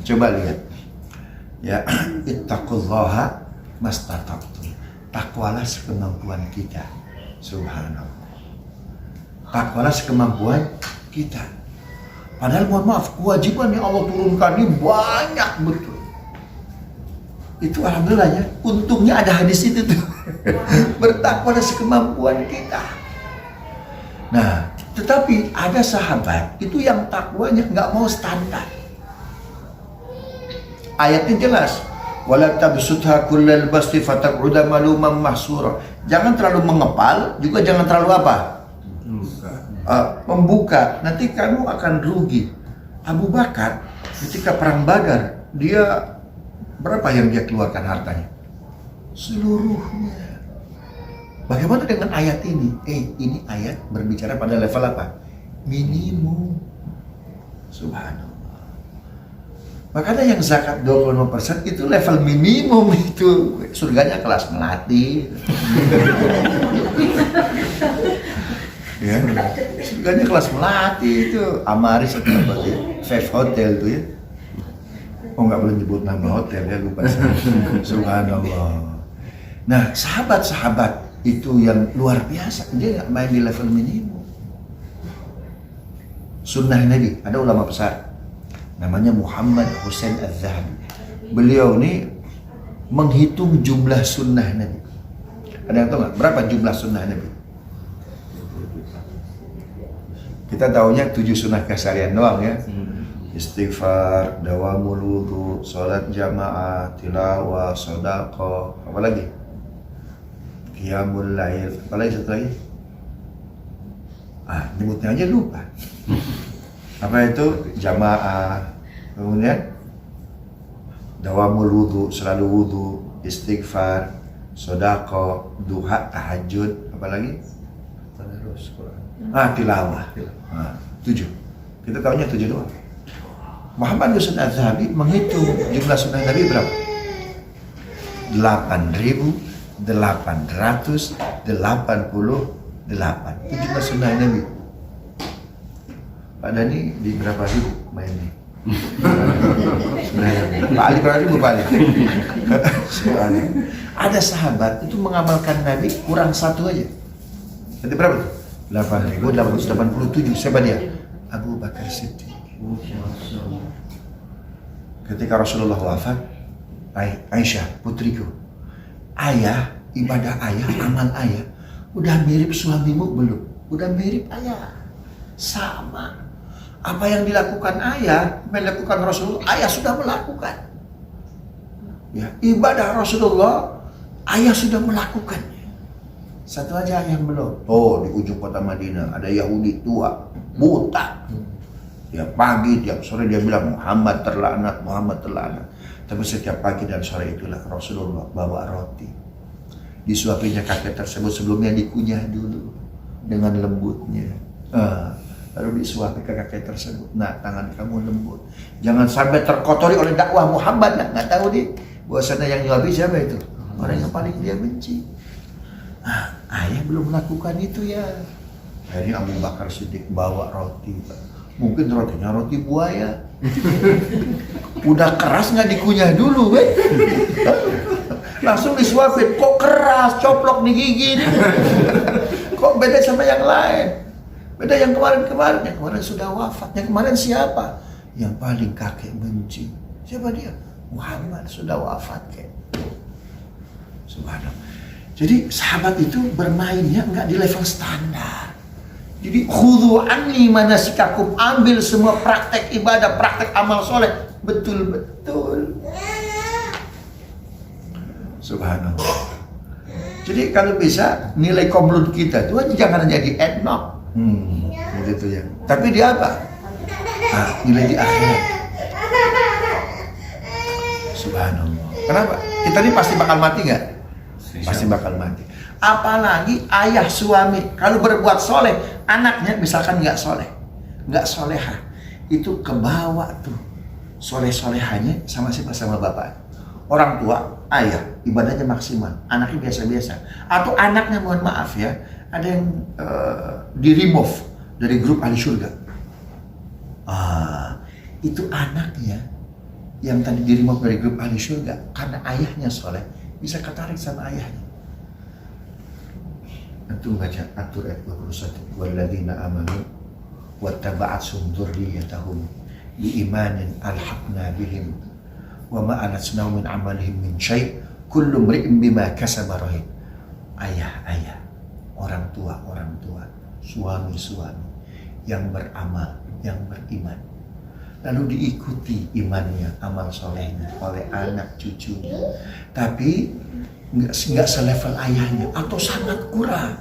Coba lihat. Ya, ittaqullaha mastata'tum. Takwalah sekemampuan kita. Subhanallah. Takwalah sekemampuan kita. Padahal mohon maaf, kewajiban yang Allah turunkan ini banyak betul. Itu alhamdulillah ya, untungnya ada hadis itu tuh. Bertakwalah sekemampuan kita. Nah, tetapi ada sahabat itu yang takwanya nggak mau standar. Ayatnya jelas, wala tabsutha kullal basti fataq'uda maluman mahsura. Jangan terlalu mengepal, juga jangan terlalu apa? Membuka. Nanti kamu akan rugi. Abu Bakar ketika perang Badar, dia berapa yang dia keluarkan hartanya? Seluruhnya. Bagaimana dengan ayat ini? Ini ayat berbicara pada level apa? Minimum. Subhanallah. Makanya yang zakat 25% itu level minimum itu. Surganya kelas melati. Ya, surganya kelas melati itu. Amaris atau apa ya? Five Hotel itu ya. Oh, nggak boleh nyebut nama hotel ya, lupa saya. Subhanallah. Nah, sahabat-sahabat itu yang luar biasa, dia nggak main di level minimum. Sunnah Nabi, ada ulama besar namanya Muhammad Husain Az-Zahabi. Beliau ini menghitung jumlah sunnah Nabi. Ada yang tahu nggak berapa jumlah sunnah Nabi? Kita tahunya 7 sunnah keseharian doang ya. Istighfar, dawamul wudu, sholat jamaah, tilawah, sodaqah, apa lagi? Qiyamul lail, apa lagi satu lagi? Nyebutnya aja lupa. Apa itu? Jamaah, kemudian dawamul wudu, selalu wudu, istighfar, sodaqah, duha, tahajud, apa lagi? Tadarus Quran. Tilawah. 7. Kita tahunya 7 doang. Muhammad Husain Az-Zahabi menghitung jumlah sunnah Nabi berapa? 8.888. Itu jumlah sunnah Nabi. Pak Dhani di berapa ribu mainnya? Pak Ali berapa ribu Pak Ali? Ada sahabat itu mengamalkan Nabi kurang 1 aja. Nanti berapa tuh? 8.887. Siapa dia? Abu Bakar Siddiq. Ketika Rasulullah wafat, Aisyah putriku, ayah, ibadah ayah, amal ayah udah mirip suamimu belum? Udah mirip ayah, sama. Apa yang dilakukan ayah, melakukan Rasulullah, ayah sudah melakukan. Ya, ibadah Rasulullah, ayah sudah melakukannya. Satu aja yang belum. Oh, di ujung kota Madinah ada Yahudi tua, buta. Ya, pagi tiap sore dia bilang Muhammad terlaknat, Muhammad terlaknat. Tapi setiap pagi dan sore itulah Rasulullah bawa roti. Disuapinya kakek tersebut, sebelumnya dikunyah dulu dengan lembutnya. Lalu disuapi ke kakek tersebut. Nah, tangan kamu lembut. Jangan sampai terkotori oleh dakwah Muhammad. Nggak tahu dia. Bahwasanya yang nyuapi siapa itu? Orang yang paling dia benci. Ayah belum melakukan itu ya. Akhirnya Abu Bakar Siddiq bawa roti. Mungkin rotinya roti buaya. Udah keras nggak dikunyah dulu, langsung disuapin. Kok keras, coplok digigit. Kok beda sama yang lain? Beda yang kemarin-kemarin. Yang kemarin sudah wafat. Yang kemarin siapa? Yang paling kakek benci. Siapa dia? Muhammad sudah wafat, kek. Subhanallah. Jadi sahabat itu bermainnya nggak di level standar. Jadi khudhu anni manasikakum, ambil semua praktek ibadah, praktek amal soleh betul-betul. Subhanallah. Jadi kalau bisa nilai komlud kita itu jangan hanya di etnok, gitu ya. Tapi di apa? Nilai di akhirat. Subhanallah. Kenapa? Kita ini pasti bakal mati nggak? Pasti bakal mati. Apalagi ayah suami kalau berbuat soleh, anaknya misalkan nggak soleh, nggak solehah, itu kebawa tuh soleh-solehannya sama siapa? Sama bapak. Orang tua, ayah ibadahnya maksimal, anaknya biasa-biasa. Atau anaknya mohon maaf ya, ada yang di remove dari grup ahli surga. Itu anaknya yang tadi di-remove dari grup ahli surga karena ayahnya soleh, bisa ketarik sama ayahnya. Antum baca atur ayat 21, walladzina amanu wattaba'athum dzurriyyatahum biimanin alhaqna bihim wa ma alatnahu min amalihim min syai' kullu mri'in bima kasaba rahin. Ayah-ayah, orang tua, suami-suami yang beramal, yang beriman, lalu diikuti imannya, amal solehnya oleh anak cucunya, tapi nggak selevel ayahnya atau sangat kurang,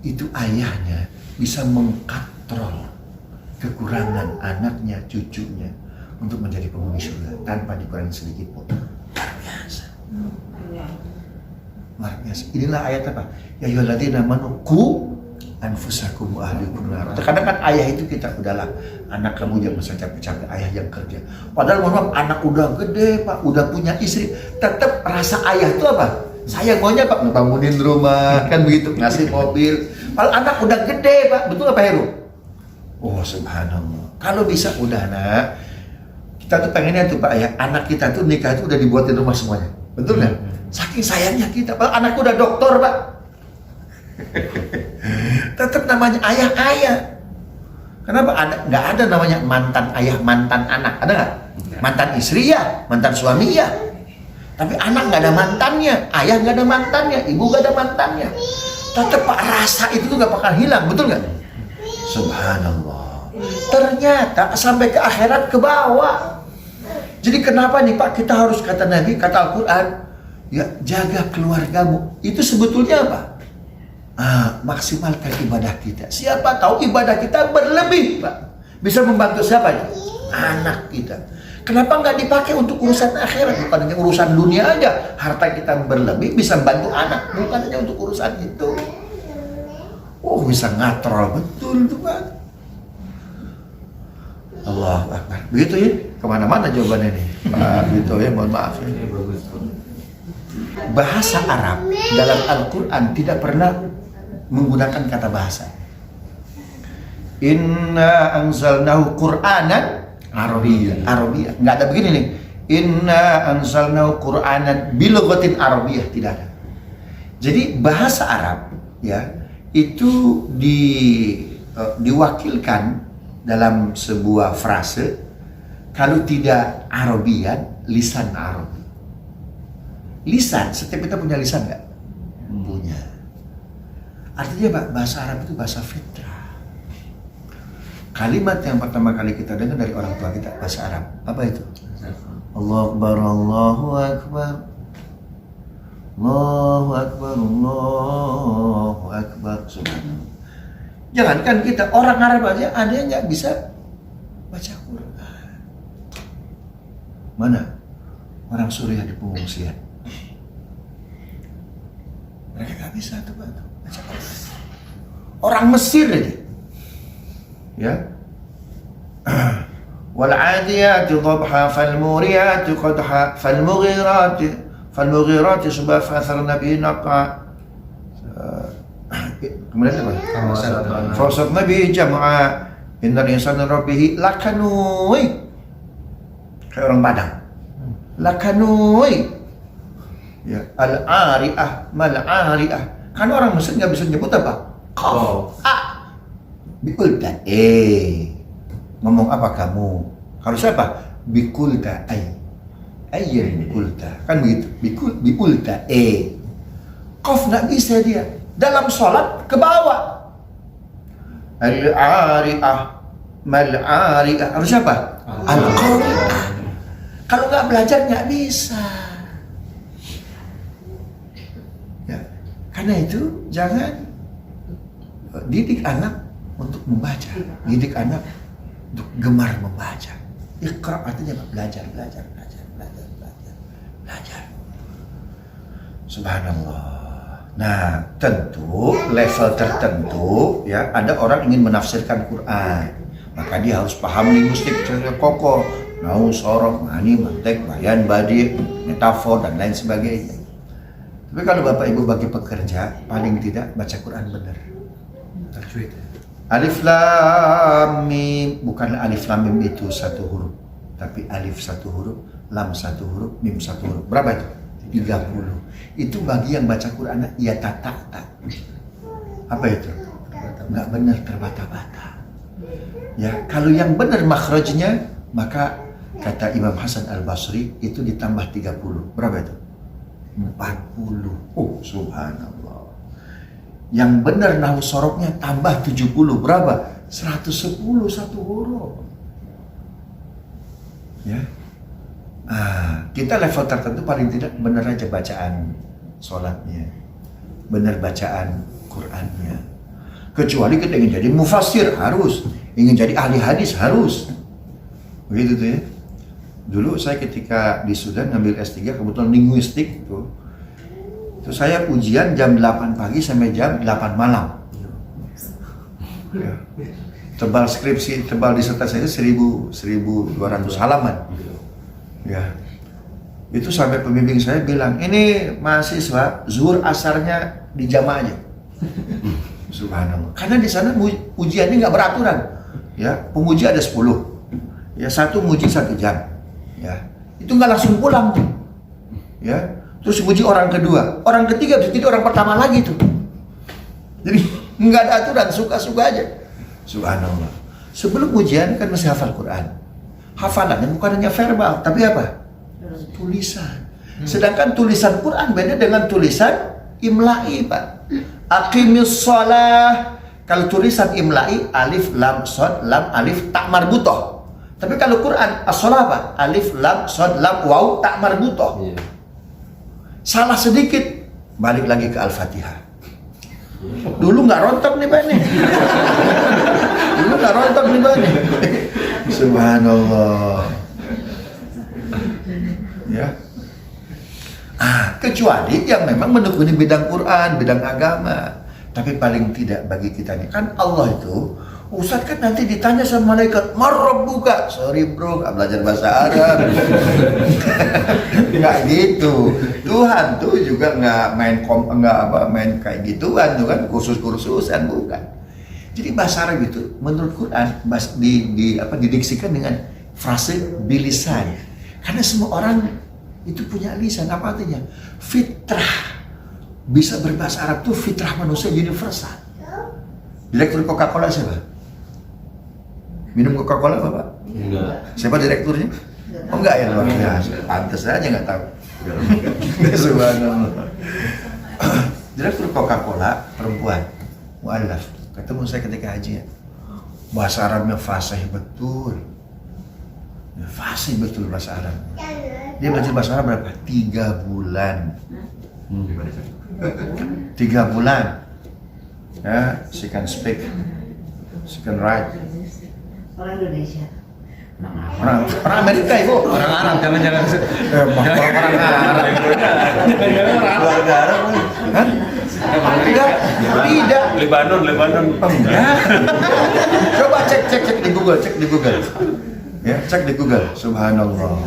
itu ayahnya bisa mengkontrol kekurangan anaknya, cucunya untuk menjadi penghuni surga tanpa dikurangi sedikit pun. Luar biasa. Luar biasa. Inilah ayat apa? Ya ayyuhalladzina amanu qu anfusakum wa ahlikum nar. Terkadang kan ayah itu kita udahlah, anak kamu jangan usah capek-capek, ayah yang kerja. Padahal mohon maaf, anak udah gede Pak, udah punya istri, tetap rasa ayah itu apa? Sayang maunya Pak, ngebangunin rumah, kan begitu, ngasih mobil. Padahal anak udah gede Pak, betul apa Heru? Oh subhanallah. Kalau bisa udah nak, kita tuh pengennya tuh Pak ya, anak kita tuh nikah itu udah dibuatin rumah semuanya, betul nggak? Saking sayangnya kita, Pak, anakku udah doktor Pak. Tetap namanya ayah-ayah. Kenapa? Nggak ada namanya mantan ayah, mantan anak, ada nggak? Mantan istri ya, mantan suami ya. Tapi anak nggak ada mantannya, ayah nggak ada mantannya, ibu nggak ada mantannya. Tetap Pak, rasa itu tuh nggak bakal hilang, betul nggak? Subhanallah. Ternyata sampai ke akhirat ke bawah. Jadi kenapa nih Pak, kita harus kata Nabi, kata Al-Quran, ya jaga keluargamu. Itu sebetulnya apa? Maksimalkan ibadah kita. Siapa tahu ibadah kita berlebih Pak, bisa membantu siapa ya? Anak kita. Kenapa nggak dipakai untuk urusan akhirat? Bukan hanya urusan dunia aja. Harta kita berlebih bisa bantu anak, bukan hanya untuk urusan itu. Oh, bisa ngatrol betul tuh Pak. Allah Akbar. Begitu ya, kemana-mana jawabannya nih Pak. Begitu ya, mohon maaf ya. Bahasa Arab dalam Al-Quran tidak pernah menggunakan kata bahasa. Inna anzalnahu Qur'anan Arabiyyan. Arabiyah. Nggak ada begini nih. Inna anzalnahu Qur'anan bilughatin Arabiyyah, tidak ada. Jadi bahasa Arab ya itu diwakilkan dalam sebuah frase, kalau tidak Arabian, lisan Arabi. Lisan, setiap kita punya lisan nggak? Punya. Artinya bahasa Arab itu bahasa fitrah. Kalimat yang pertama kali kita dengar dari orang tua kita bahasa Arab, apa itu? Allahu Akbar, Allahu Akbar, Allahu Akbar, Allahu Akbar. Subhanallah. Jangankan kita, orang Arab aja ada yang nggak bisa baca Quran. Mana orang Suriah di pengungsian? Mereka nggak bisa tuh baca Quran. Orang Mesir aja, ya. Wal 'adiyati dhabha fal muriyati qadha fal mughirati subha fatharna bihi naqa. Kemudian apa? Fasad Nabi jama'a innal insana rabbih lakanui. Kayak orang Padang. Lakanui. Ya, al-ari'ah, mal-ari'ah. Kan orang Mesir nggak bisa nyebut apa? Qaf. Bikulta. Ngomong apa kamu? Harus apa? Bikulta ayyan kulta. Kan begitu. Bikulta. Qaf nggak bisa dia. Dalam sholat ke bawah. Al-ari'ah, mal-ari'ah. Harus apa? Al-qari'ah. Kalau nggak belajar nggak bisa. Ya, karena itu jangan didik anak untuk membaca, didik anak untuk gemar membaca. Iqra artinya belajar. Subhanallah. Nah, tentu level tertentu ya, ada orang ingin menafsirkan Quran, maka dia harus paham linguistik secara kokoh, nau, sorok, mani, mantek, bayan, badi, metafor dan lain sebagainya. Tapi kalau Bapak Ibu bagi pekerja, paling tidak baca Quran benar. Alif Lam Mim, bukan Alif Lam Mim itu satu huruf, Tapi alif satu huruf, lam satu huruf, mim satu huruf. Berapa itu? 30. Itu bagi yang baca Quran ya tata. Apa itu? Nggak benar, terbata-bata. Ya, kalau yang benar makhrajnya, maka kata Imam Hasan Al-Basri itu ditambah 30. Berapa itu? 40. Oh, subhanallah. Yang benar nahwu sorobnya tambah 70. Berapa? 110 satu huruf. Ya. Kita level tertentu paling tidak benar aja bacaan sholatnya, benar bacaan Qurannya. Kecuali kita ingin jadi mufassir harus, ingin jadi ahli hadis harus. Begitu tuh ya. Dulu saya ketika di Sudan ngambil S3 kebetulan linguistik tuh. Itu saya ujian jam 8 pagi sampai jam 8 malam. Ya. Tebal skripsi, tebal disertasi 1200 halaman. Ya. Itu sampai pembimbing saya bilang, ini mahasiswa zuhur asarnya dijama aja. Subhanallah. Karena di sana ujiannya nggak beraturan. Ya, penguji ada 10. Ya, satu nguji 1 jam. Ya. Itu nggak langsung pulang tuh. Ya. Terus uji orang kedua, orang ketiga bisa jadi orang pertama lagi tuh. Jadi nggak ada aturan, suka-suka aja. Subhanallah. Sebelum ujian kan masih hafal Quran. Hafalannya bukan hanya verbal, tapi apa? Tulisan. Sedangkan tulisan Quran beda dengan tulisan imla'i, Pak. Aqimis shalah. Kalau tulisan imla'i alif lam shad lam alif tak marbutoh. Tapi kalau Quran as-shalah apa? Alif lam shad lam waw tak marbutoh. Salah sedikit balik lagi ke Al-Fatihah. Dulu nggak rontok nih Pak nih. Dulu nggak rontok nih Pak nih. Subhanallah. Ya. Kecuali yang memang menekuni bidang Quran, bidang agama. Tapi paling tidak bagi kita nih kan Allah itu, Ustadz kan nanti ditanya sama malaikat, marrabbuka. Sorry bro, nggak belajar bahasa Arab. Nggak gitu. Tuhan tuh juga nggak main kayak gituan tuh kan, kursus-kursusan bukan. Jadi bahasa Arab itu menurut Quran didiksikan dengan frase bilisan. Karena semua orang itu punya lisan. Apa artinya? Fitrah. Bisa berbahasa Arab tuh fitrah manusia universal. Direktur Coca-Cola siapa? Minum Coca-Cola apa Pak? Enggak. Siapa direkturnya? Oh enggak ya, luar biasa. Pantes aja nggak tahu. Subhanallah. Direktur Coca-Cola perempuan, mu'alaf. Ketemu saya ketika haji ya. Bahasa Arabnya fasih betul. Ya, fasih betul bahasa Arab. Dia belajar bahasa Arab berapa? 3 bulan. 3 bulan. Ya, she can speak, she can write. Orang Indonesia. Orang Amerika Ibu. Orang Arab, jangan Orang Arab. keluarga Arab. Hah? Tidak. Lebanon. Enggak. Coba cek di Google, Ya, cek di Google. Subhanallah.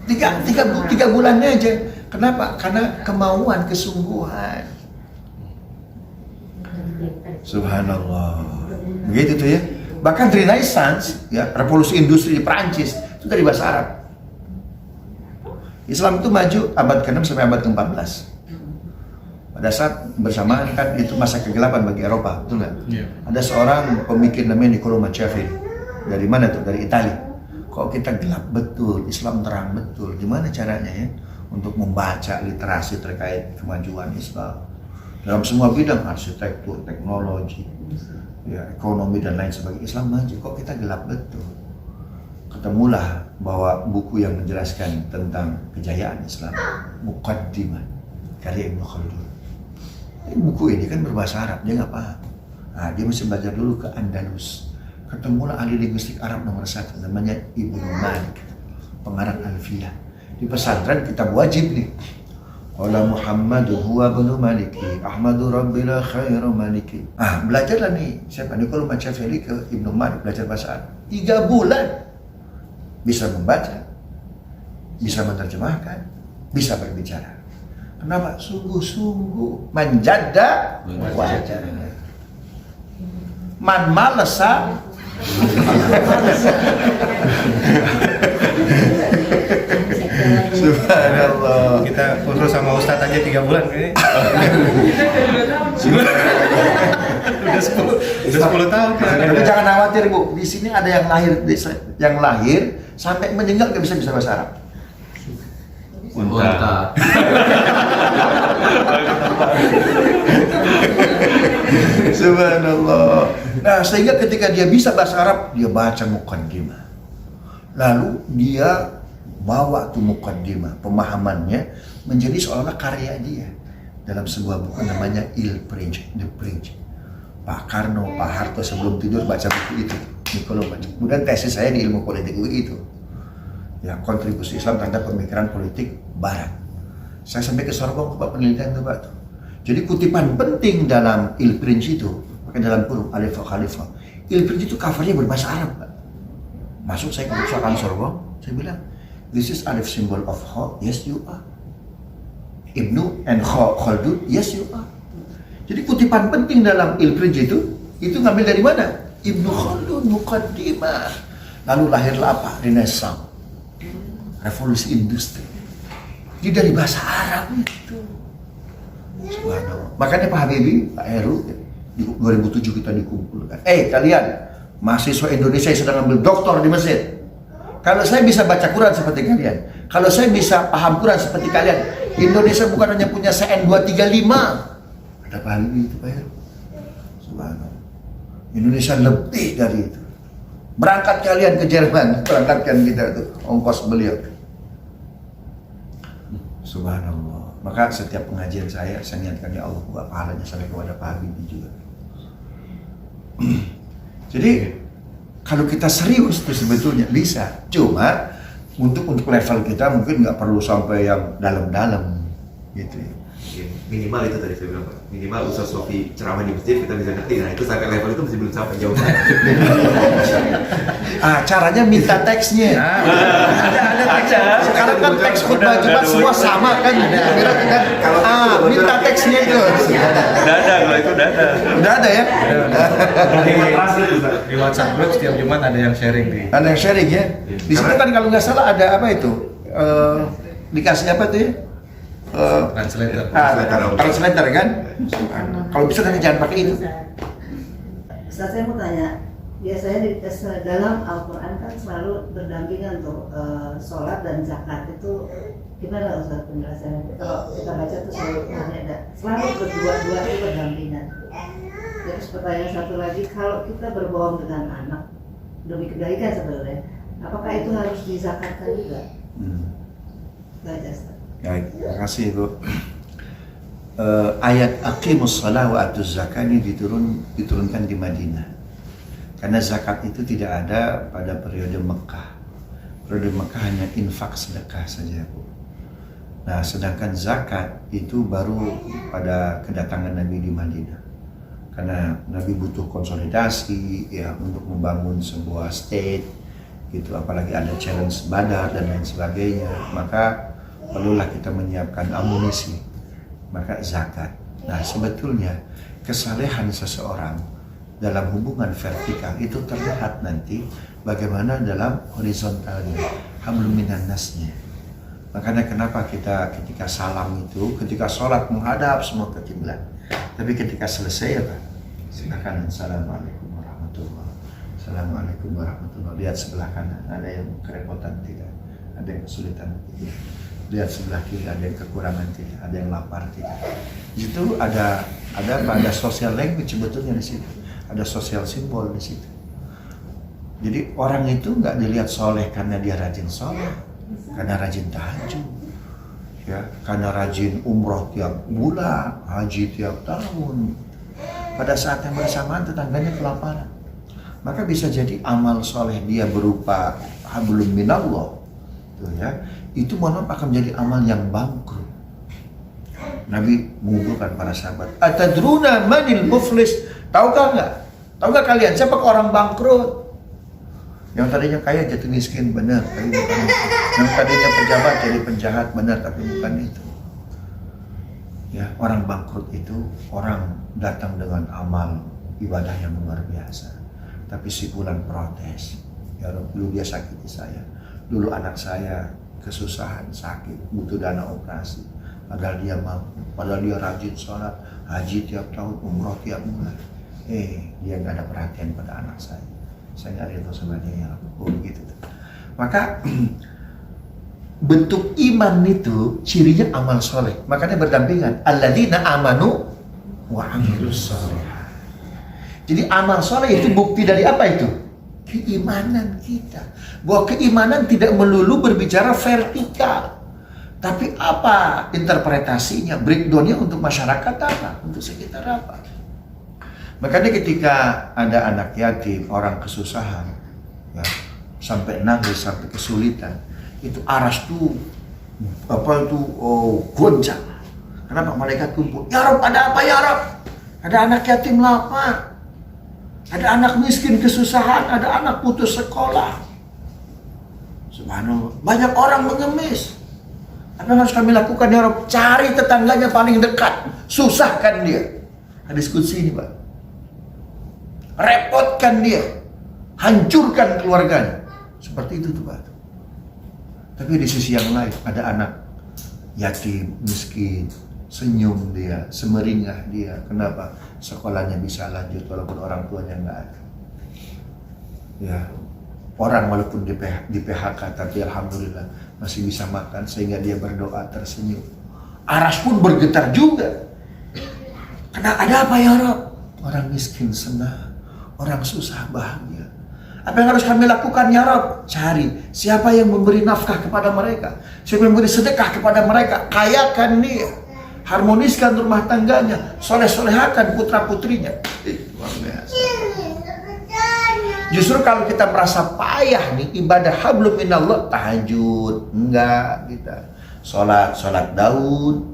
Tiga bulannya aja. Kenapa? Karena kemauan, kesungguhan. Subhanallah. Begitu tuh ya. Bahkan Renaissance, ya, revolusi industri di Perancis itu dari bahasa Arab. Islam itu maju abad ke-6 sampai abad ke-14. Pada saat bersamaan kan itu masa kegelapan bagi Eropa, betul nggak? Yeah. Ada seorang pemikir namanya Niccolo Machiavelli. Dari mana tuh? Dari Italia. Kok kita gelap betul, Islam terang betul. Gimana caranya ya untuk membaca literasi terkait kemajuan Islam dalam semua bidang, arsitektur, teknologi, ya, ekonomi dan lain sebagainya. Islam maju, kok kita gelap betul. Ketemulah bahwa buku yang menjelaskan tentang kejayaan Islam, Muqaddimah karya Ibnu Khaldun. Buku ini kan berbahasa Arab, dia nggak paham. Nah, dia mesti belajar dulu ke Andalus. Ketemulah ahli linguistik Arab nomor 1, namanya Ibnu Malik, pengarang Alfiyah. Di pesantren kitab wajib nih. Qala Muhammadun huwa ibnu Maliki, Ahmadu Rabbila khairu Maliki. Belajarlah nih, siapa? Niccolo Machiavelli ke Ibnu Malik, belajar bahasa Arab. 3 bulan. Bisa membaca, bisa menerjemahkan, bisa berbicara. Kenapa? Sungguh-sungguh menjada wajah. Man malesa Subhanallah. Kita kursus sama Ustadz aja 3 bulan kayaknya. Udah 10 tahun. Tapi jangan khawatir Bu, di sini ada yang lahir sampai meninggal nggak bisa bahasa Arab. Unta. Subhanallah. Nah, sehingga ketika dia bisa bahasa Arab, dia baca muqaddimah. Lalu dia bawa tuh muqaddimah, pemahamannya menjadi seolah-olah karya dia. Dalam sebuah buku namanya Il Bridge, The Bridge. Pak Karno, Pak Harto sebelum tidur baca buku itu. Kemudian tesis saya di ilmu politik itu. Ya, kontribusi Islam terhadap pemikiran politik Barat. Saya sampai ke Sorbonne Pak penelitian itu Pak. Jadi kutipan penting dalam Il Bridge itu, pakai dalam kurung Alif Khalifah. Il Bridge itu covernya berbahasa Arab Pak. Masuk saya ke perpustakaan Sorbonne, saya bilang, this is Alif symbol of hope, yes you are. Ibnu and Khaldun, yes you are. Jadi kutipan penting dalam Il Bridge itu ngambil dari mana? Ibnu Khaldun, Muqaddimah. Lalu lahirlah apa? Renaissance, revolusi industri. Ini dari bahasa Arab itu. Subhanallah. Makanya Pak Habibie, Pak Heru, di 2007 kita dikumpulkan. Kalian, mahasiswa Indonesia yang sedang ambil doktor di Mesir. Kalau saya bisa baca Quran seperti kalian, kalau saya bisa paham Quran seperti kalian, Indonesia bukan hanya punya CN 235. Ada Pak Habibie itu Pak Heru. Subhanallah. Indonesia lebih dari itu. Berangkat kalian ke Jerman, berangkatkan kita itu ongkos beliau. Subhanallah. Maka setiap pengajian saya niatkan ya Allah buat pahalanya sampai kepada Pak Habibie juga. Jadi kalau kita serius itu sebetulnya bisa. Cuma untuk level kita mungkin nggak perlu sampai yang dalam-dalam gitu ya. Minimal itu tadi saya bilang Pak, minimal Ustaz Sofi ceramah di masjid kita bisa ngerti. Nah itu sampai level itu masih belum sampai jauh. Caranya minta teksnya. Ada teksnya. Sekarang kan teks khutbah Jumat semua sama kan. Minta teksnya itu. Udah ada kalau itu udah ada. Udah ada ya? Di WhatsApp group setiap Jumat ada yang sharing nih. Ada yang sharing ya. Di situ kan kalau nggak salah ada apa itu? Dikasih apa tuh ya? Translator kan? Kalau bisa nanti jangan pakai itu. Ustaz, saya mau tanya, biasanya dalam Al-Quran kan selalu berdampingan tuh sholat dan zakat itu gimana Ustaz penjelasannya? Kalau kita baca tuh selalu berdua-dua itu berdampingan. Terus pertanyaan satu lagi, kalau kita berbohong dengan anak demi kebaikan sebenarnya, apakah itu harus dizakatkan juga? Baca Ustaz. Baik, terima kasih Bu. Ayat aqimus shalah wa atuz zakat ini diturunkan di Madinah. Karena zakat itu tidak ada pada periode Mekah. Periode Mekah hanya infak sedekah saja Bu. Nah, sedangkan zakat itu baru pada kedatangan Nabi di Madinah. Karena Nabi butuh konsolidasi ya untuk membangun sebuah state gitu, apalagi ada challenge Badar dan lain sebagainya. Maka perlulah kita menyiapkan amunisi, maka zakat. Nah sebetulnya kesalehan seseorang dalam hubungan vertikal itu terlihat nanti bagaimana dalam horizontalnya, hablum minan nasnya. Makanya kenapa kita ketika salam itu, ketika sholat menghadap semua ke kiblat, tapi ketika selesai apa? Silakan assalamualaikum warahmatullahi wabarakatuh. Assalamualaikum warahmatullahi wabarakatuh. Lihat sebelah kanan, ada yang kerepotan tidak, ada yang kesulitan tidak. Lihat sebelah kiri, ada yang kekurangan tidak, ada yang lapar tidak. Itu ada social language sebetulnya di situ, ada social simbol di situ. Jadi orang itu nggak dilihat soleh karena dia rajin soleh, karena rajin tahajud, ya, karena rajin umroh tiap bulan, haji tiap tahun. Pada saat yang bersamaan tetangganya kelaparan, maka bisa jadi amal soleh dia berupa hablum minallah, tuh ya. Itu mohon maaf akan menjadi amal yang bangkrut. Nabi mengumpulkan para sahabat. Atadruna manil muflis? Tahukah nggak? Tahukah kalian siapa orang bangkrut? Yang tadinya kaya jadi miskin, benar, tapi bukan itu. Yang tadinya pejabat jadi penjahat, benar, tapi bukan itu. Ya, orang bangkrut itu orang datang dengan amal ibadah yang luar biasa, tapi si fulan protes. Ya, dulu dia sakiti saya, dulu anak saya kesusahan, sakit, butuh dana operasi. Padahal dia mampu, padahal dia rajin sholat, haji tiap tahun, umroh tiap bulan. Dia nggak ada perhatian pada anak saya. Saya nggak ridho sama dia, ya Allah. Begitu. Maka bentuk iman itu cirinya amal soleh. Makanya berdampingan. Alladzina amanu wa amilus sholihat. Jadi amal soleh itu bukti dari apa itu? Keimanan kita. Bahwa keimanan tidak melulu berbicara vertikal. Tapi apa interpretasinya, breakdown-nya untuk masyarakat apa? Untuk sekitar apa? Makanya ketika ada anak yatim, orang kesusahan, ya, sampai nangis, sampai kesulitan, itu aras tuh goncang. Kenapa? Malaikat kumpul. Ya Rabb, ada apa ya Rabb? Ada anak yatim lapar, ada anak miskin kesusahan, ada anak putus sekolah. Subhanallah, banyak orang mengemis. Apa yang harus kami lakukan ya Rabb? Cari tetangganya paling dekat, susahkan dia. Hadis qudsi ini Pak, repotkan dia, hancurkan keluarganya. Seperti itu tuh Pak. Tapi di sisi yang lain ada anak yatim, miskin, senyum dia, semeringah dia. Kenapa? Sekolahnya bisa lanjut walaupun orang tuanya nggak ada. Ya, orang walaupun di PHK tapi alhamdulillah masih bisa makan sehingga dia berdoa tersenyum. Aras pun bergetar juga. Karena ada apa ya Rabb? Orang miskin senang, orang susah bahagia. Apa yang harus kami lakukan ya Rabb? Cari siapa yang memberi nafkah kepada mereka, siapa yang memberi sedekah kepada mereka, kayakan dia, harmoniskan rumah tangganya, soleh-solehakan putra-putrinya. Luar biasa. Justru kalau kita merasa payah nih ibadah hablum minallah, tahajud enggak kita, sholat Daud,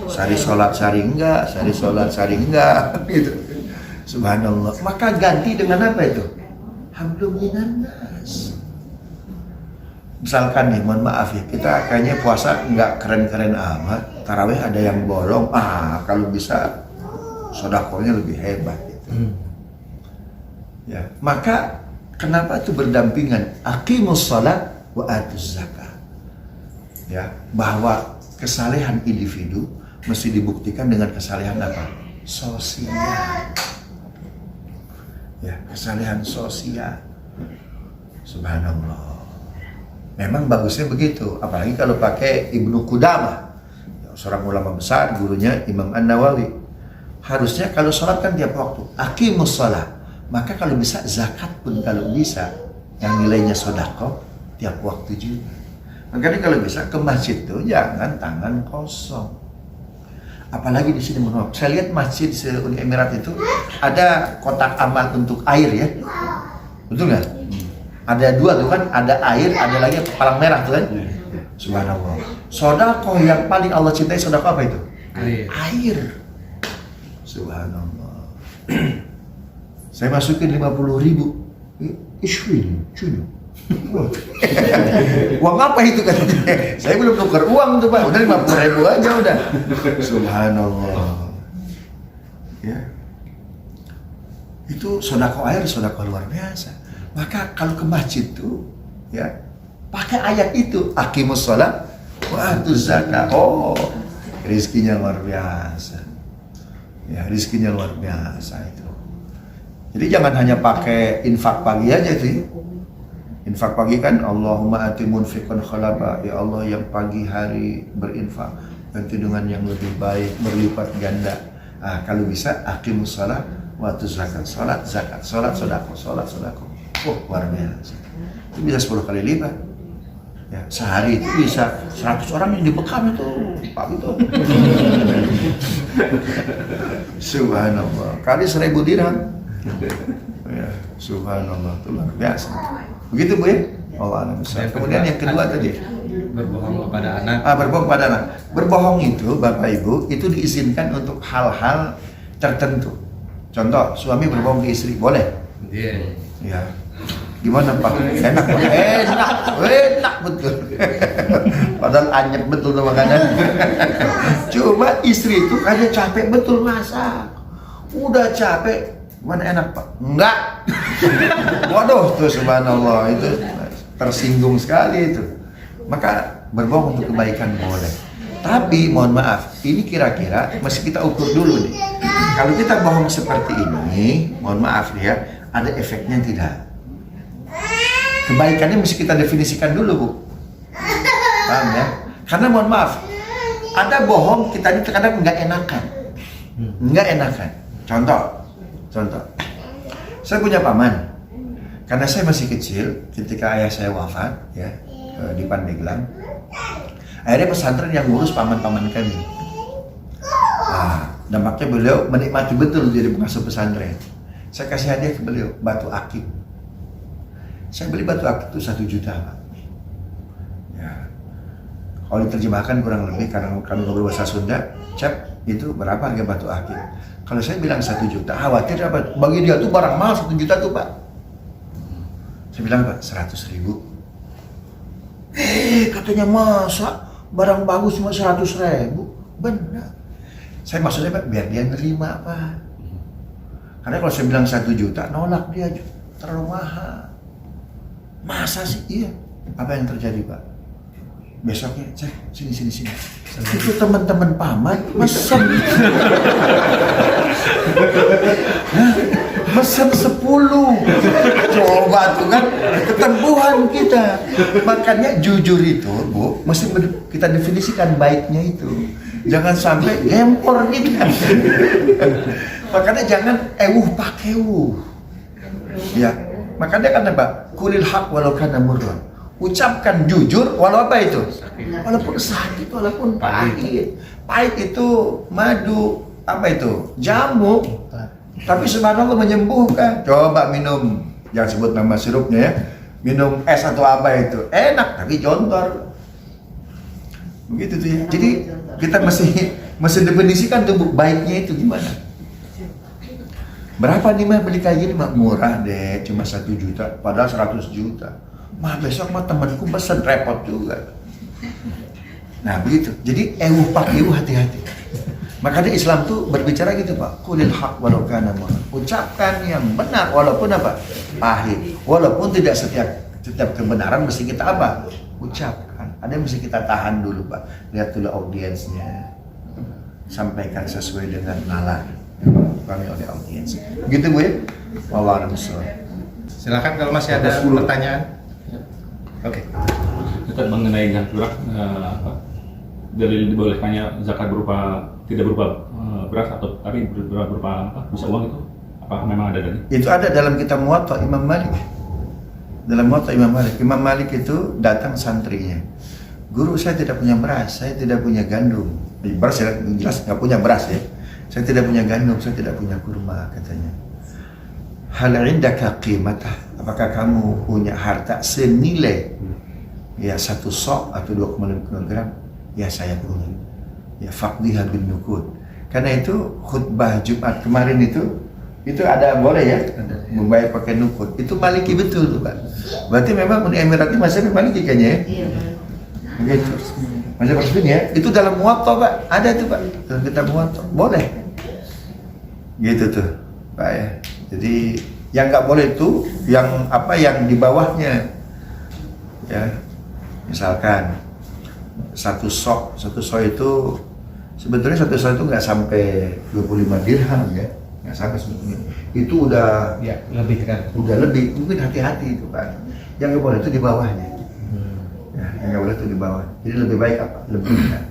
sari sholat sari enggak, sari sholat sari enggak, gitu. Subhanallah. Maka ganti dengan apa itu? Hablum minannas. Misalkan nih, mohon maaf ya, kita kayaknya puasa enggak keren-keren amat, tarawih ada yang bolong, kalau bisa sodakohnya lebih hebat gitu. Ya, maka kenapa itu berdampingan? Aqimus shalat wa atuz zakat. Ya, bahwa kesalehan individu mesti dibuktikan dengan kesalehan apa? Sosial. Ya, kesalehan sosial. Subhanallah. Memang bagusnya begitu, apalagi kalau pakai Ibnu Qudamah, seorang ulama besar, gurunya Imam An-Nawawi. Harusnya kalau sholat kan tiap waktu, aqimus shalat. Maka kalau bisa zakat pun kalau bisa, yang nilainya sedekah tiap waktu juga. Makanya kalau bisa ke masjid tuh jangan tangan kosong. Apalagi di sini menurut saya lihat masjid di Uni Emirat itu ada kotak amal untuk air ya, betul nggak? Ada dua tuh kan, ada air, ada lagi palang merah tuh kan. Subhanallah. Sedekah yang paling Allah cintai sedekah apa itu? Air. Subhanallah. Saya masukin 50.000. Ishwin, cuy. Uang apa itu kan? Saya belum tukar uang tuh Pak. Udah 50.000 aja udah. Subhanallah. Ya. Itu sedekah air, sedekah luar biasa. Maka kalau ke masjid tuh, ya pakai ayat itu, aqimus shalah wa atuz zakat. Rizkinya luar biasa. Ya, rizkinya luar biasa itu. Jadi jangan hanya pakai infak pagi aja sih. Infak pagi kan Allahumma ati munfiqan khalaba, ya Allah yang pagi hari berinfak ganti dengan yang lebih baik, berlipat ganda. Kalau bisa aqimus shalah wa atuz zakat. Salat zakat, salat sedekah, salat sedekah. Luar biasa. Itu bisa 10 kali lipat. Ya, sehari itu bisa 100 orang yang dibekam itu, Pak itu. Subhanallah. Kali 1.000 dirham. Ya, subhanallah, itu luar biasa. Begitu Bu ya? Allah Alam. Kemudian yang kedua tadi berbohong kepada anak. Berbohong kepada anak. Berbohong itu Bapak Ibu itu diizinkan untuk hal-hal tertentu. Contoh, suami berbohong ke istri, boleh? Iya. Ya. Gimana Pak? Enak betul. Padahal anyep betul tuh makanan. Cuma istri itu kayaknya capek betul masak. Udah capek, mana enak Pak? Enggak. Waduh, tuh subhanallah itu tersinggung sekali itu. Maka berbohong untuk kebaikan boleh. Tapi mohon maaf, ini kira-kira mesti kita ukur dulu nih. Kalau kita bohong seperti ini, mohon maaf ya, ada efeknya tidak? Kebaikannya mesti kita definisikan dulu, Bu. Paham ya? Karena mohon maaf, ada bohong kita ini terkadang nggak enakan. Nggak enakan. Contoh. Saya punya paman. Karena saya masih kecil, ketika ayah saya wafat, ya, di Pandeglang, akhirnya pesantren yang ngurus paman-paman kami. Nah, dampaknya beliau menikmati betul jadi pengasuh pesantren. Saya kasih hadiah ke beliau, batu akik. Saya beli batu akik itu 1 juta, Pak. Ya. Kalau diterjemahkan kurang lebih, karena kami ngobrol bahasa Sunda, Cap, itu berapa harga batu akik? Kalau saya bilang 1 juta, khawatir apa? Bagi dia tuh barang mahal 1 juta tuh, Pak. Saya bilang, Pak, 100.000. Katanya masa barang bagus cuma 100.000? Benar. Saya maksudnya, Pak, biar dia nerima, Pak. Karena kalau saya bilang 1 juta, nolak dia, terlalu mahal. Masa sih? Iya. Apa yang terjadi, Pak? Besoknya, cek, sini. Itu teman-teman paman mesen. Mesen 10. Coba tuh kan, ketempuhan kita. Makanya jujur itu, Bu, mesti kita definisikan baiknya itu. Jangan sampai gempor kita. Makanya jangan ewuh pakewuh. Ya, makanya kan Pak, kulil haq walau kana murran. Ucapkan jujur walau apa itu? Walaupun sakit, walaupun pahit. Pahit itu madu, apa itu? Jamu. Tapi subhanallah menyembuhkan. Coba minum, jangan sebut nama sirupnya ya. Minum es atau apa itu. Enak tapi jontor. Begitu tuh ya. Jadi kita mesti definisikan tuh baiknya itu gimana. Berapa nih mah beli kayak gini mah? Murah deh, cuma 1 juta, padahal 100 juta. Mah besok mah temanku pesen, repot juga. Nah begitu. Jadi hati-hati. Makanya Islam tuh berbicara gitu, Pak. Qulil haq walau kana murran. Ucapkan yang benar walaupun apa? Pahit. Walaupun tidak setiap kebenaran mesti kita apa? Ucapkan. Ada yang mesti kita tahan dulu, Pak. Lihat dulu audiensnya. Sampaikan sesuai dengan nalar kami oleh audiens. Begitu, Bu ya? Wallahu a'lam. Silakan kalau masih ada pertanyaan. Oke. Ustaz, mengenai zakat dalil dibolehkannya zakat tidak berupa beras atau tapi berupa bisa uang itu, apakah memang ada tadi? Itu ada dalam kitab Muwatta Imam Malik. Dalam Muwatta Imam Malik. Imam Malik itu datang santrinya. Guru, saya tidak punya beras, saya tidak punya gandum. Beras ya, jelas nggak punya beras ya. Saya tidak punya gandum, saya tidak punya kurma, katanya. Hal indaka qimatah. Apakah kamu punya harta senilai ya 1 sok atau 2,5 kilogram? Ya saya punya. Ya faqdiha bin nuqud. Karena itu khutbah Jumat kemarin itu ada boleh ya membayar pakai nuqud. Itu Maliki betul tuh, Pak. Berarti memang Uni Emirat ini masih Maliki kayaknya ya. Iya, Pak. Begitu. Masih resmi ya. Itu dalam Muwatta, Pak. Ada tuh, Pak. Dalam kitab Muwatta. Boleh. Gitu tuh, Pak ya. Jadi yang nggak boleh itu yang di bawahnya. Ya. Misalkan 1 sok itu sebetulnya 1 sok itu nggak sampai 25 dirham ya, nggak sampai sebetulnya. Itu udah Ya, lebih kan. udah lebih, mungkin hati-hati itu, Pak. Yang nggak boleh itu di bawahnya. Ya, yang nggak boleh itu di bawah. Jadi lebih baik apa? Lebih kan.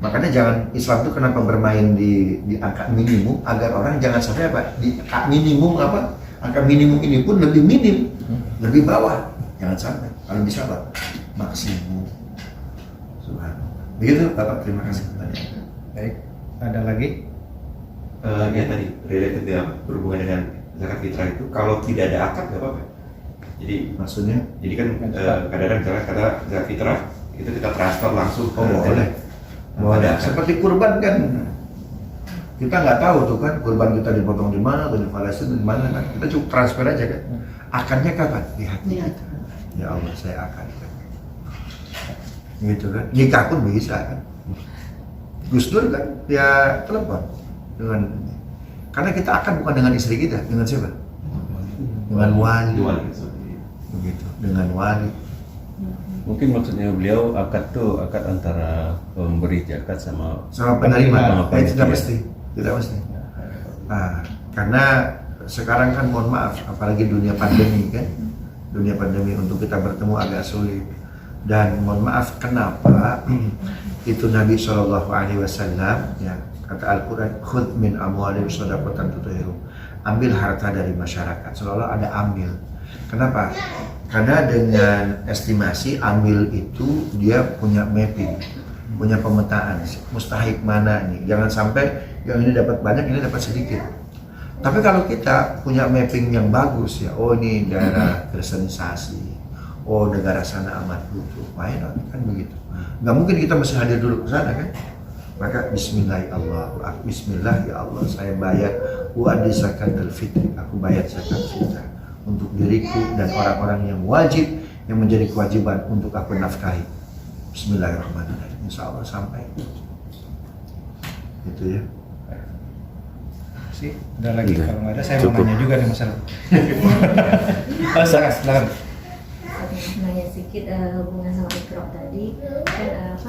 Makanya jangan, Islam itu kenapa bermain di angka minimum agar orang jangan sampai apa? Di minimum apa? Angka minimum ini pun lebih minim, lebih bawah. Jangan sampai. Kalau bisa Pak, maksimum. Subhanallah. Begitu Bapak, terima kasih pertanyaan. Baik, ada lagi? Ya tadi related ya, berhubungan dengan zakat fitrah itu kalau tidak ada akad nggak apa-apa. Jadi Maksudnya? kan kadang-kadang misalnya kata zakat fitrah itu kita transfer langsung ke Boleh. Boleh. Seperti kurban kan, kita nggak tahu tuh kan kurban kita dipotong di mana atau di Palestina di mana kan, kita cukup transfer aja kan. Akadnya kapan? Di hati Iya. kita. Ya Allah, saya akan. Gitu kan. Nikah pun bisa kan. Gus Dur kan, ya telepon dengan, karena kita akan bukan dengan istri kita, dengan siapa? Dengan wali. Jual. Begitu, dengan wali. Mungkin maksudnya beliau akad tuh akad antara pemberi zakat sama penerima. penerima. Tidak mesti, tidak mesti. Nah, karena sekarang kan mohon maaf, apalagi dunia pandemi kan, dunia pandemi untuk kita bertemu agak sulit. Dan mohon maaf, kenapa itu Nabi SAW ya kata Al-Quran, khudh min amwalihim shadaqatan tutahhiruhum, ambil harta dari masyarakat, selalu ada ambil. Kenapa? Karena dengan estimasi ambil itu dia punya mapping, punya pemetaan, mustahik mana nih, jangan sampai yang ini dapat banyak, ini dapat sedikit. Tapi kalau kita punya mapping yang bagus ya, oh ini daerah kristenisasi, oh negara sana amat butuh, why not? Kan begitu. Nggak mungkin kita mesti hadir dulu ke sana kan? Maka Bismillah ya Allah, saya bayar wa'adi zakatul fitri, aku bayar zakat fitrah untuk diriku dan orang-orang yang wajib, yang menjadi kewajiban untuk aku nafkahi. Bismillahirrahmanirrahim. Insya Allah sampai. Itu ya. Sih, ada lagi. Udah. Kalau nggak ada, saya Cukup. mau nanya juga nih masalah. Oh, silakan. Nanya sedikit hubungan sama Iqra tadi kan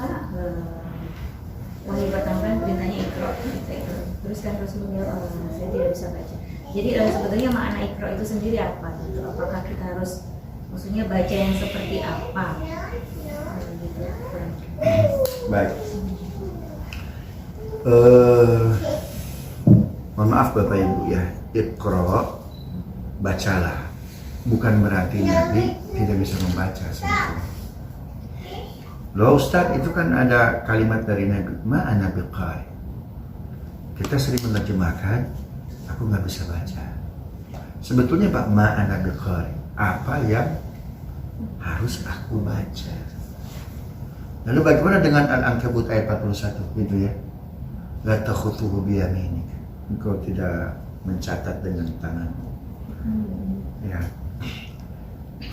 wahyu pertama kan perintahnya Iqra gitu. Terus kan Rasulullah saya tidak bisa baca. Jadi sebetulnya makna Iqra itu sendiri apa gitu? Apakah kita harus maksudnya baca yang seperti apa? Gitu. Baik. Mohon maaf Bapak Ibu ya, Iqra, bacalah. Bukan berarti Nabi tidak bisa membaca sebetulnya. Loh Ustadz, itu kan ada kalimat dari Nabi, ma'ana biqari. Kita sering menerjemahkan, aku nggak bisa baca. Sebetulnya Pak, ma'ana biqari, apa yang harus aku baca. Lalu bagaimana dengan Al-Ankabut ayat 41 gitu ya? La takhutuhu biyaminik. Engkau tidak mencatat dengan tanganmu. Ya.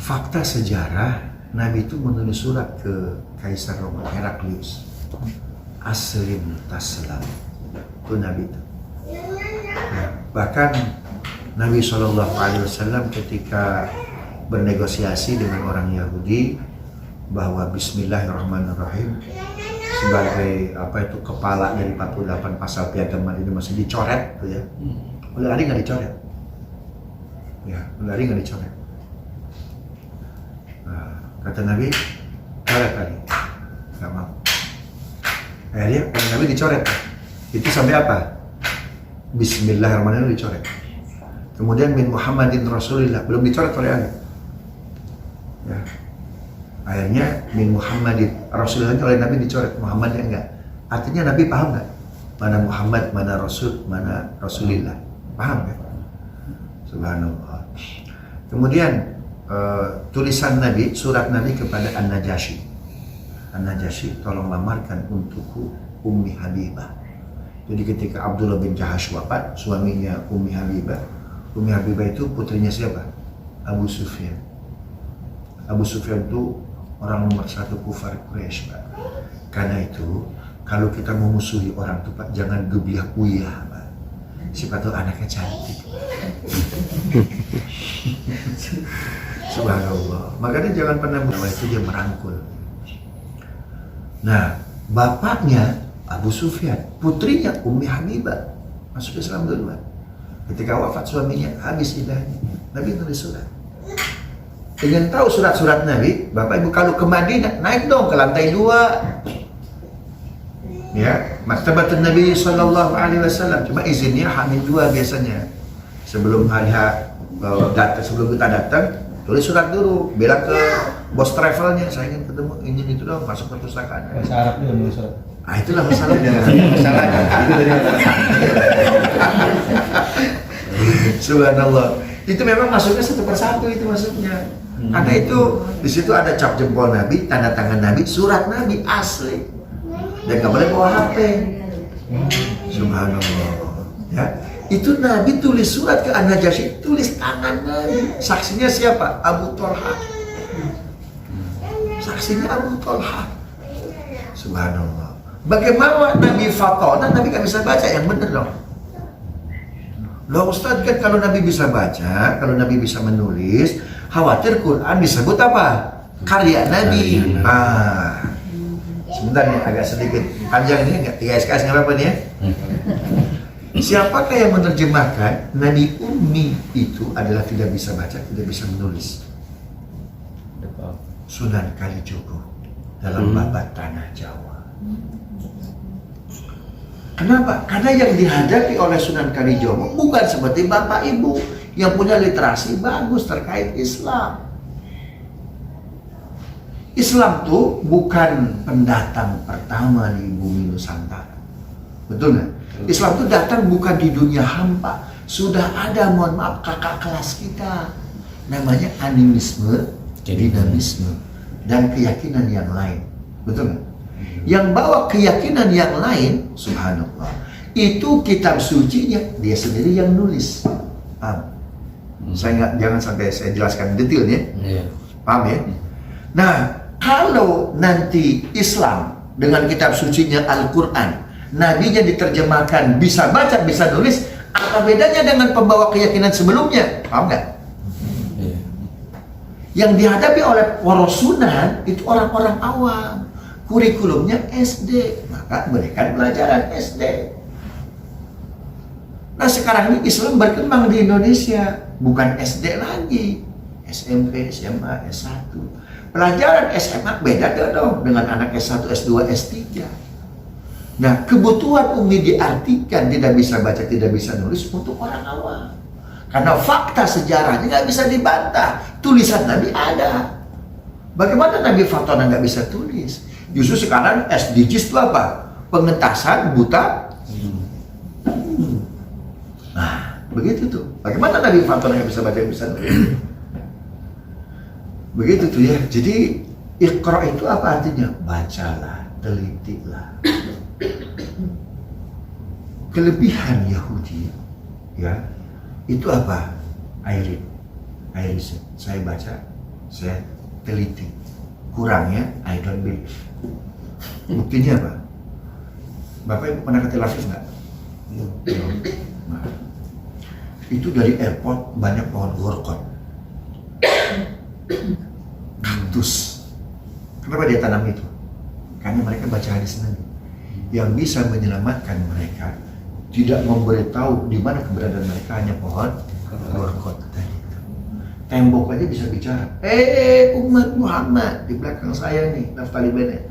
Fakta sejarah, Nabi itu menulis surat ke Kaisar Roma Heraklius, Aslim Taslam, itu Nabi itu. Ya, bahkan Nabi SAW ketika bernegosiasi dengan orang Yahudi bahwa Bismillahirrahmanirrahim sebagai apa itu kepala dari 48 pasal piagam ini masih dicoret, tuh ya. Oleh Ali nggak dicoret, ya, oleh Ali nggak dicoret. Kata Nabi, coret tadi, nggak mau. Akhirnya oleh Nabi dicoret. Itu sampai apa? Bismillahirrahmanirrahim dicoret. Kemudian min Muhammadin Rasulillah belum dicoret oleh Ali. Ya. Akhirnya min Muhammadin Rasulillah oleh Nabi dicoret, Muhammadnya enggak. Artinya Nabi paham nggak? Mana Muhammad, mana Rasul, mana Rasulillah. Paham nggak? Subhanallah. Kemudian tulisan Nabi, surat Nabi kepada An-Najasyi. An-Najasyi, tolong lamarkan untukku Ummi Habibah. Jadi ketika Abdullah bin Jahash wafat, suaminya Ummi Habibah. Ummi Habibah itu putrinya siapa? Abu Sufyan. Abu Sufyan itu orang nomor 1 kufar Quraisy, Pak. Karena itu, kalau kita memusuhi orang tuh Pak, jangan gebiah uyah, Pak. Siapa tuh anaknya cantik. Subhanallah. Makanya jangan pernah bahwa itu dia merangkul. Nah, bapaknya Abu Sufyan, putrinya Ummi Habibah masuk Islam duluan. Ketika wafat suaminya, habis idahnya. Nabi tulis surat. Ingin tahu surat-surat Nabi, Bapak Ibu kalau ke Madinah, naik dong ke lantai 2. Ya, Maktabatun Nabi Sallallahu Alaihi Wasallam. Cuma izinnya H-2 biasanya. Sebelum sebelum kita datang, tulis surat dulu, bilang ke bos travelnya, saya ingin ketemu, ingin itu dong, masuk perpustakaan. Bahasa Arab juga nulis surat. Ah, itulah masalahnya. Masalahnya. Itu dari Subhanallah. Itu memang masuknya 1/1 itu masuknya. Karena itu di situ ada cap jempol Nabi, tanda tangan Nabi, surat Nabi asli. Dan nggak boleh bawa HP. Subhanallah. Ya. Itu Nabi tulis surat ke An-Najasyi, tulis tangan Nabi. Saksinya siapa? Abu Tolha. Saksinya Abu Tolha. Subhanallah. Bagaimana Nabi fatona, Nabi nggak bisa baca, yang bener dong. Loh Ustaz, kan kalau Nabi bisa baca, kalau Nabi bisa menulis, khawatir Quran disebut apa? karya Nabi. Sebentar nih, agak sedikit panjang nih, nggak 3 SKS nggak apa-apa nih ya. Siapakah yang menerjemahkan Nabi Ummi itu adalah tidak bisa baca, tidak bisa menulis? Sunan Kalijogo dalam babat Tanah Jawa. Kenapa? Karena yang dihadapi oleh Sunan Kalijogo bukan seperti Bapak Ibu yang punya literasi bagus terkait Islam. Islam tuh bukan pendatang pertama di bumi Nusantara. Betul nggak? Islam tuh datang bukan di dunia hampa. Sudah ada, mohon maaf, kakak kelas kita. Namanya animisme, dinamisme, dan keyakinan yang lain. Betul nggak? Yang bawa keyakinan yang lain, subhanallah, itu kitab sucinya dia sendiri yang nulis. Paham? Jangan sampai saya jelaskan detailnya. Paham ya? Nah, kalau nanti Islam dengan kitab sucinya Al-Quran, Nabinya diterjemahkan, bisa baca, bisa nulis, apa bedanya dengan pembawa keyakinan sebelumnya? Paham nggak? Yang dihadapi oleh para sunan itu orang-orang awam, kurikulumnya SD, maka berikan pelajaran SD. Nah sekarang ini Islam berkembang di Indonesia, bukan SD lagi, SMP, SMA, S1. Pelajaran SMA beda dong dengan anak S1, S2, S3. Nah, kebutuhan Ummi diartikan tidak bisa baca, tidak bisa nulis untuk orang awam. Karena fakta sejarahnya nggak bisa dibantah. Tulisan Nabi ada. Bagaimana Nabi Fatona nggak bisa tulis? Justru sekarang SDGs itu apa? Pengentasan buta. Nah, begitu tuh. Bagaimana Nabi Fatona nggak bisa baca, bisa nulis? Begitu tuh ya. Jadi Iqra itu apa artinya? Bacalah, telitilah. Kelebihan Yahudi ya itu apa? Iris, saya baca, saya teliti. Kurangnya I don't believe. Buktinya apa? Bapak Ibu pernah ke Tel Aviv nggak? Nah, itu dari airport banyak pohon gorkon, kaktus. Kenapa dia tanam itu? Karena mereka baca hadis Nabi. Yang bisa menyelamatkan mereka tidak memberitahu di mana keberadaan mereka, hanya pohon gorkon tadi. Tembok aja bisa bicara. Umat Muhammad di belakang saya nih, Naftali Bennett.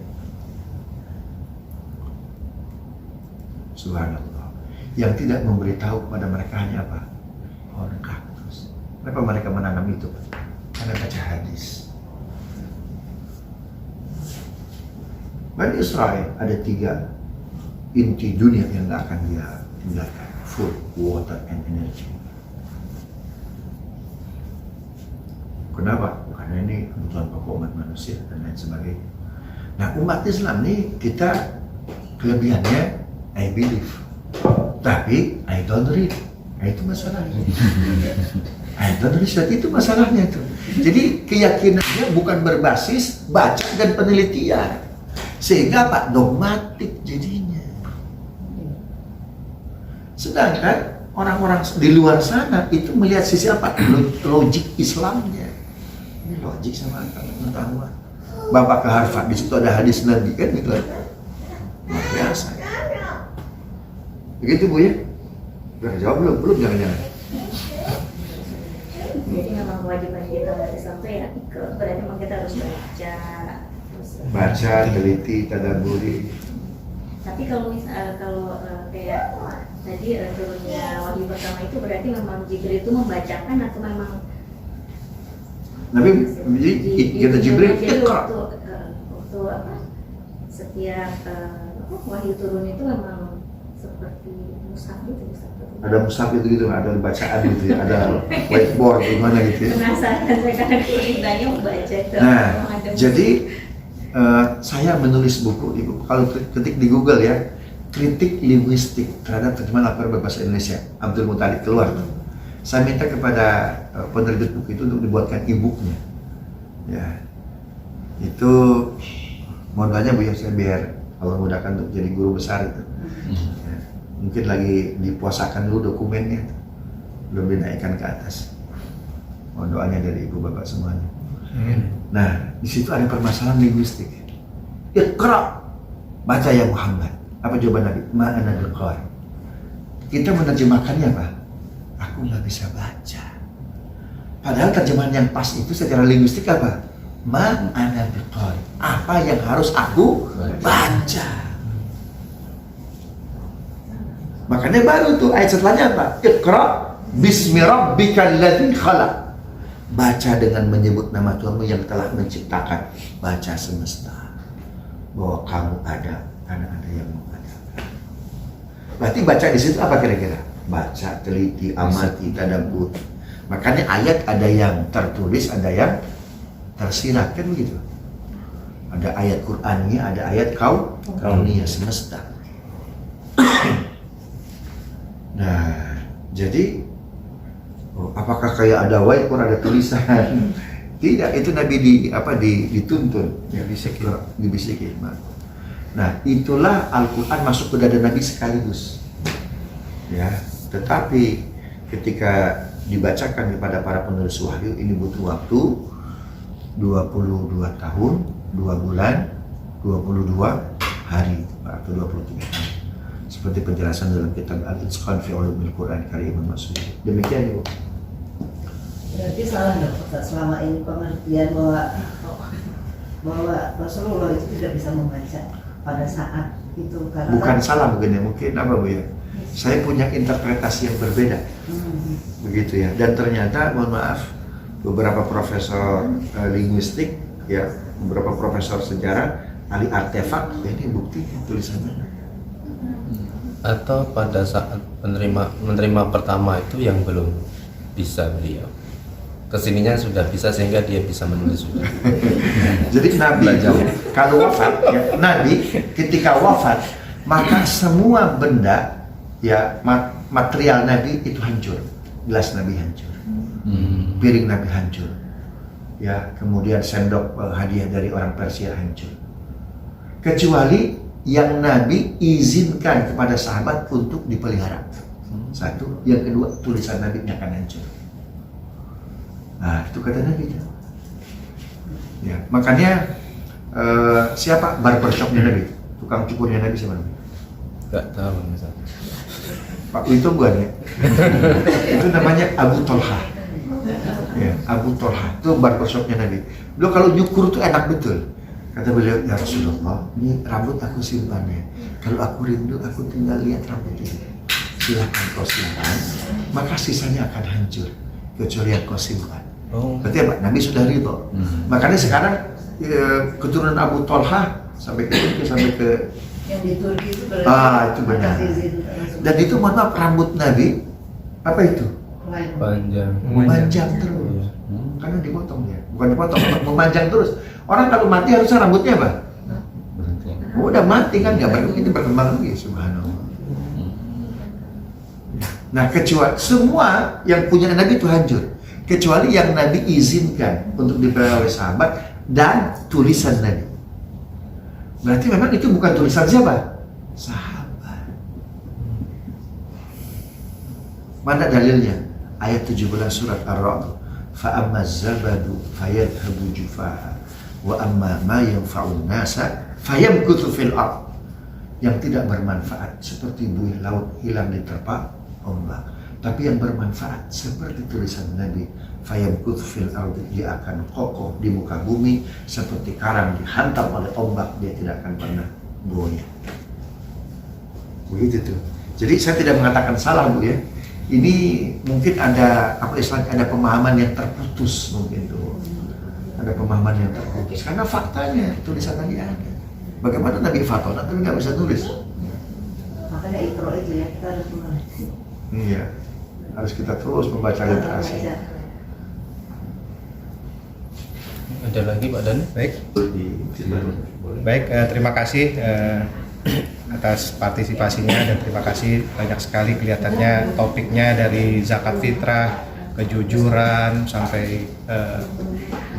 Subhanallah. Yang tidak memberitahu kepada mereka hanya apa? Pohon kaktus. Kenapa mereka menanam itu? Karena baca hadis. Bani Israel ada 3 inti dunia yang gak akan dia tinggalkan: food, water, and energy. Kenapa? Karena ini kebutuhan pokok umat manusia dan lain sebagainya. Nah, umat Islam nih, kita kelebihannya I believe, tapi I don't read. Nah, itu masalahnya. I don't read, itu masalahnya tuh. Jadi keyakinannya bukan berbasis baca dan penelitian, sehingga Pak dogmatik jadinya. Sedangkan orang-orang di luar sana itu melihat sisi apa? Logik Islamnya. Ini logik sama pengetahuan. Bapak ke Harvard, di situ ada hadis Nabi kan gitu. Luar biasa. Begitu Bu ya? Udah jawab belum? Jangan-jangan. Jadi memang kewajiban kita umat Islam itu ya berarti memang kita harus baca, Baca, teliti, tadabburi. Tapi kalau kayak tadi turunnya wahyu pertama itu berarti memang Jibril itu membacakan atau memang Nabi kata Jibril, jadi Iqra. waktu apa setiap wahyu turun itu memang seperti mushaf gitu, Ada mushaf gitu, ada bacaan gitu ya, ada whiteboard gimana gitu ya. penasaran saya karena ditanya membaca itu. Nah, jadi saya menulis buku, Ibu kalau ketik di Google ya, kritik linguistik terhadap terjemahan Al-Quran berbahasa Indonesia, Abdul Muthalib, keluar. Saya minta kepada penerbit buku itu untuk dibuatkan e-booknya. Ya, itu mohon banyak Bu ya, saya biar Allah mudahkan untuk jadi guru besar itu. Ya, mungkin lagi dipuasakan dulu dokumennya, belum dinaikkan ke atas. Mohon doanya dari Ibu Bapak semuanya. Nah, di situ ada permasalahan linguistik. Iqra, baca ya Muhammad. Apa jawaban Nabi? Ma ana biqari. Kita menerjemahkannya apa? Aku nggak bisa baca. Padahal terjemahan yang pas itu secara linguistik apa? Ma ana biqari. Apa yang harus aku baca? Makanya baru tuh ayat setelahnya apa? Iqra bismi rabbikal ladzi khalaq. Baca dengan menyebut nama Tuhanmu yang telah menciptakan. Baca semesta. Bahwa kamu ada karena ada yang mengadakan. Berarti baca di situ apa kira-kira? Baca, teliti, amati, tadabbur. Makanya ayat ada yang tertulis, ada yang tersirat, kan begitu. Ada ayat Qur'annya, ada ayat kauniyah semesta. Nah, jadi apakah kayak ada white pun ada tulisan? Tidak, itu Nabi dituntun, dibisikin. Nah, itulah Al-Quran masuk ke dada Nabi sekaligus. Ya, tetapi ketika dibacakan kepada para penulis wahyu ini butuh waktu 22 tahun, 2 bulan, 22 hari atau 23 tahun. Seperti penjelasan dalam kitab Al-Itqan fi Ulumil Quran karya Imam Masyuri. Demikian Ibu. Berarti salah nggak Ustaz selama ini pengertian bahwa Rasulullah itu tidak bisa membaca pada saat itu karena Bukan salah mungkin ya, mungkin apa Bu ya? Saya punya interpretasi yang berbeda. Begitu ya. Dan ternyata mohon maaf beberapa profesor linguistik ya, beberapa profesor sejarah, ahli artefak, ini bukti tulisannya. Atau pada saat menerima pertama itu yang belum bisa beliau, kesininya sudah bisa sehingga dia bisa menulis sudah. Jadi Nabi itu kalau wafat ya, Nabi ketika wafat maka semua benda ya material Nabi itu hancur. Gelas Nabi hancur, piring Nabi hancur, ya kemudian sendok hadiah dari orang Persia hancur. Kecuali yang Nabi izinkan kepada sahabat untuk dipelihara. Satu, yang kedua tulisan Nabi akan hancur. Nah, itu kata Nabi. Ya, makanya siapa barbershopnya Nabi? Tukang cukurnya Nabi siapa Nabi? Gak tahu misalnya. Pak itu bukan ya? Itu namanya Abu Tolha. Ya, Abu Tolha itu barbershopnya Nabi. Beliau kalau nyukur tuh enak betul. Kata beliau, ya Rasulullah, ini rambut aku simpan ya. Kalau aku rindu, aku tinggal lihat rambut ini. Silakan kau simpan, maka sisanya akan hancur kecuali yang kau simpan. Berarti apa? Nabi sudah ridho. Makanya sekarang keturunan Abu Tolha sampai ke yang di Turki itu berarti itu benar. izin Dan itu mohon maaf, rambut Nabi apa itu? Memanjang terus. Karena dipotong ya, bukan dipotong, memanjang terus. Orang kalau mati harusnya rambutnya apa? Udah mati kan, nggak begitu berkembang lagi, subhanallah. Nah, kecuali semua yang punya Nabi itu hancur, kecuali yang Nabi izinkan untuk dipelihara oleh sahabat dan tulisan Nabi. Berarti memang itu bukan tulisan siapa? Sahabat. Mana dalilnya? Ayat 17 surat Ar-Ra'd. Fa'amma zabadu fayadhabu jufa'a wa amma ma yanfa'un nasa fayamkuthu fil ard. Yang tidak bermanfaat seperti buih laut hilang diterpa ombak, tapi yang bermanfaat seperti tulisan Nabi, fayamkuthu fil ard, dia akan kokoh di muka bumi seperti karang dihantam oleh ombak, dia tidak akan pernah goyah. Begitu tuh. Jadi saya tidak mengatakan salah Bu ya. Ini mungkin ada ada pemahaman yang terputus mungkin tuh. Ada pemahaman yang terputus karena faktanya tulisan Nabi ada. Bagaimana Nabi fatona tapi nggak bisa tulis? Makanya Iqra itu ya, kita harus menulis. Iya, harus kita terus membaca literasi. Ada lagi Pak Dan? Baik, terima kasih atas partisipasinya dan terima kasih banyak sekali kelihatannya topiknya dari zakat fitrah, kejujuran sampai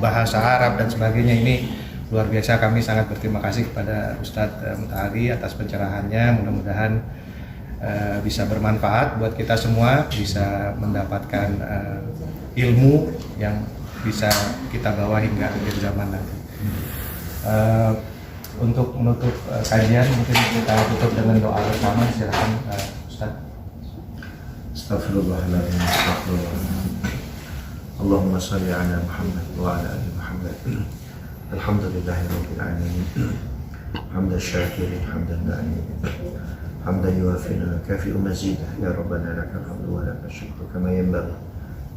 bahasa Arab dan sebagainya. Ini luar biasa, kami sangat berterima kasih kepada Ustadz Mutahari atas pencerahannya. Mudah-mudahan bisa bermanfaat buat kita semua, bisa mendapatkan ilmu yang bisa kita bawa hingga akhir zaman nanti. Untuk menutup kajian mungkin kita tutup dengan doa bersama. Silakan Ustaz. Astaghfirullahaladzim. Allahumma salli ala Muhammad wa ala ali Muhammad. Alhamdulillahirabbil alamin. Hamdan syakirin hamdan da'imin. Hamdan yuwafi'u kafi'u mazidah. Ya Rabbana lakal hamdu wa lakal syukru kama yanbaghi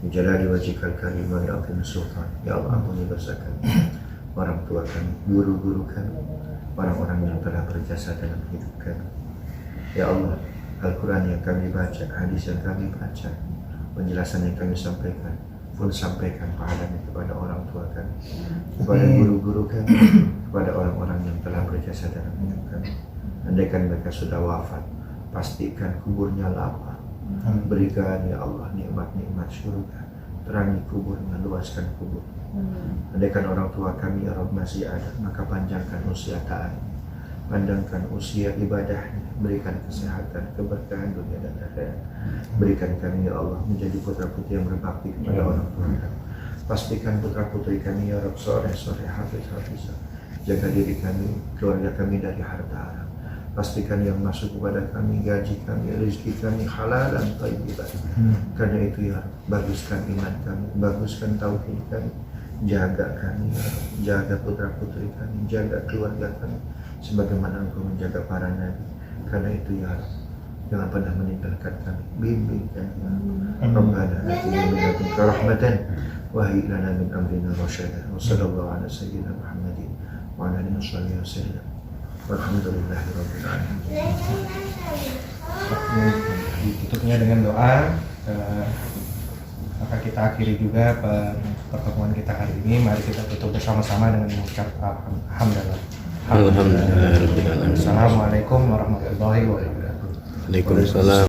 li jalali wajhikal karim wa li 'azimi sultan. Ya Allah, ampuni dosa kami, orang tua kami, guru-guru kami, orang-orang yang telah berjasa dalam hidup kami. Ya Allah, Al-Quran yang kami baca, hadis yang kami baca, penjelasan yang kami sampaikan, pun sampaikan pahalanya kepada orang tua kami, kepada guru-guru kami, kepada orang-orang yang telah berjasa dalam hidup kami. Andaikan mereka sudah wafat, pastikan kuburnya lapang. Berikan ya Allah nikmat-nikmat surga, terangi kuburnya, luaskan kubur. Andaikan orang tua kami ya Rabb masih ada, maka panjangkan usia ta'anya, pandangkan usia ibadahnya, berikan kesehatan, keberkahan dunia dan akhirat. Berikan kami ya Allah menjadi putra-putri yang berbakti kepada orang tua kami. Pastikan putra-putri kami ya Rabb soleh, hafiz. Jaga diri kami, keluarga kami dari harta haram. Pastikan yang masuk kepada kami, gaji kami, rezeki kami halal dan thayyiban. Karena itu ya Rabb, baguskan iman kami, baguskan tauhid kami. Jaga kami ya Rabb, jaga putra-putri kami, jaga keluarga kami sebagaimana Engkau menjaga para nabi. Karena itu ya Rabb, jangan pernah meninggalkan kami, bimbing kami ya Rabb. Rabbana atina min ladunka rahmatan wa hayyi lana min amrina rasyada. Wa sallallahu ala sayyidina Muhammadin wa ala alihi wasallam. Walhamdulillahirabbil alamin. Ditutupnya dengan doa. Maka kita akhiri juga pertemuan kita hari ini. Mari kita tutup bersama-sama dengan mengucap alhamdulillah. Alhamdulillah. Assalamualaikum warahmatullahi wabarakatuh. Waalaikumsalam.